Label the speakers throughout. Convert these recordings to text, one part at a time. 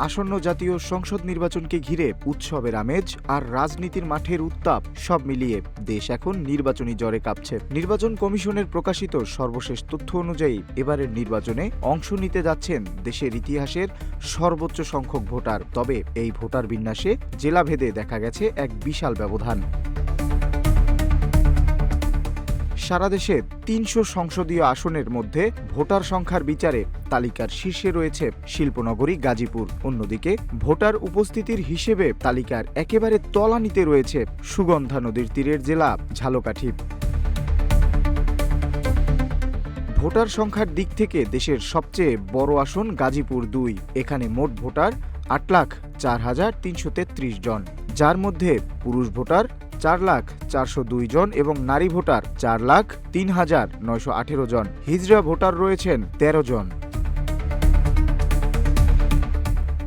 Speaker 1: আসন্ন জাতীয় সংসদ নির্বাচনকে ঘিরে উৎসবের আমেজ আর রাজনীতির মাঠের উত্তাপ সব মিলিয়ে দেশ এখন নির্বাচনী জ্বরে কাঁপছে। নির্বাচন কমিশনের প্রকাশিত সর্বশেষ তথ্য অনুযায়ী এবারের নির্বাচনে অংশ নিতে যাচ্ছেন দেশের ইতিহাসের সর্বোচ্চ সংখ্যক ভোটার। তবে এই ভোটার বিন্যাসে জেলাভেদে দেখা গেছে এক বিশাল ব্যবধান। সারা দেশে ৩০০ সংসদীয় আসনের মধ্যে ভোটার সংখ্যার বিচারে তালিকার শীর্ষে রয়েছে শিল্পনগরী গাজীপুর। অন্যদিকে ভোটার উপস্থিতির হিসেবে তালিকার একেবারে তলানিতে রয়েছে সুগন্ধা নদীর তীরের জেলা ঝালকাঠি। ভোটার সংখ্যার দিক থেকে দেশের সবচেয়ে বড় আসন গাজীপুর ২। এখানে মোট ভোটার ৮,০৪,৩৩৩ জন, যার মধ্যে পুরুষ ভোটার ৪,৪০২ জন এবং নারী ভোটার ৪,০৩,৯১৮ জন। হিজড়া ভোটার রয়েছেন ১৩ জন।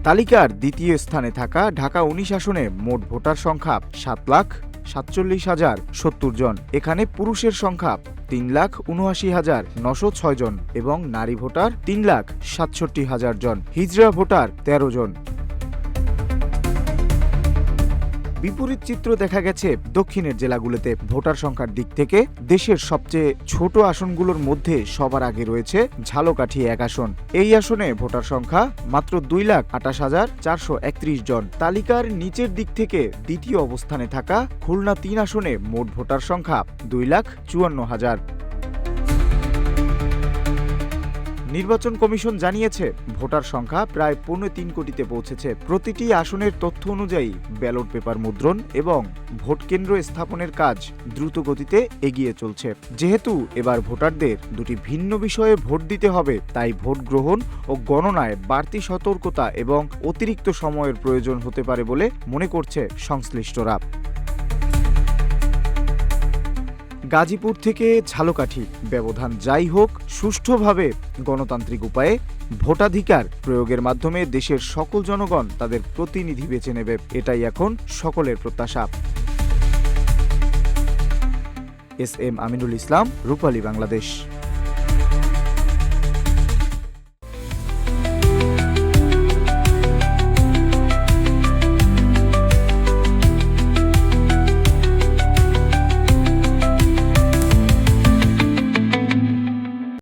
Speaker 1: তালিকার দ্বিতীয় স্থানে থাকা ঢাকা ১৯ আসনে মোট ভোটার সংখ্যা ৭,৪৭,০৭০ জন। এখানে পুরুষের সংখ্যা ৩,৭৯,৯০৬ জন এবং নারী ভোটার ৩,৬৭,০০০ জন। হিজড়া ভোটার ১৩ জন। বিপরীত চিত্র দেখা গেছে দক্ষিণের জেলাগুলোতে। ভোটার সংখ্যার দিক থেকে দেশের সবচেয়ে ছোট আসনগুলোর মধ্যে সবার আগে রয়েছে ঝালকাঠি ১ আসন। এই আসনে ভোটার সংখ্যা মাত্র ২,২৮,৪৩১ জন। তালিকার নিচের দিক থেকে দ্বিতীয় অবস্থানে থাকা খুলনা ৩ আসনে মোট ভোটার সংখ্যা ২,৫৪,০০০। নির্বাচন কমিশন জানিয়েছে ভোটার সংখ্যা প্রায় ৩.৫ কোটিতে পৌঁছেছে। প্রতিটি আসনের তথ্য অনুযায়ী ব্যালট পেপার মুদ্রণ এবং ভোট কেন্দ্র স্থাপনের কাজ দ্রুত গতিতে এগিয়ে চলছে। যেহেতু এবার ভোটারদের দুটি ভিন্ন বিষয়ে ভোট দিতে হবে, তাই ভোট গ্রহণ ও গণনায় বাড়তি সতর্কতা এবং অতিরিক্ত সময়ের প্রয়োজন হতে পারে বলে মনে করছে সংশ্লিষ্টরা। গাজীপুর থেকে ঝালকাঠি ব্যবধান যাই হোক, সুষ্ঠুভাবে গণতান্ত্রিক উপায়ে ভোটাধিকার প্রয়োগের মাধ্যমে দেশের সকল জনগণ তাদের প্রতিনিধি বেছে নেবে, এটাই এখন সকলের প্রত্যাশা। এস এম আমিনুল ইসলাম, রূপালী বাংলাদেশ।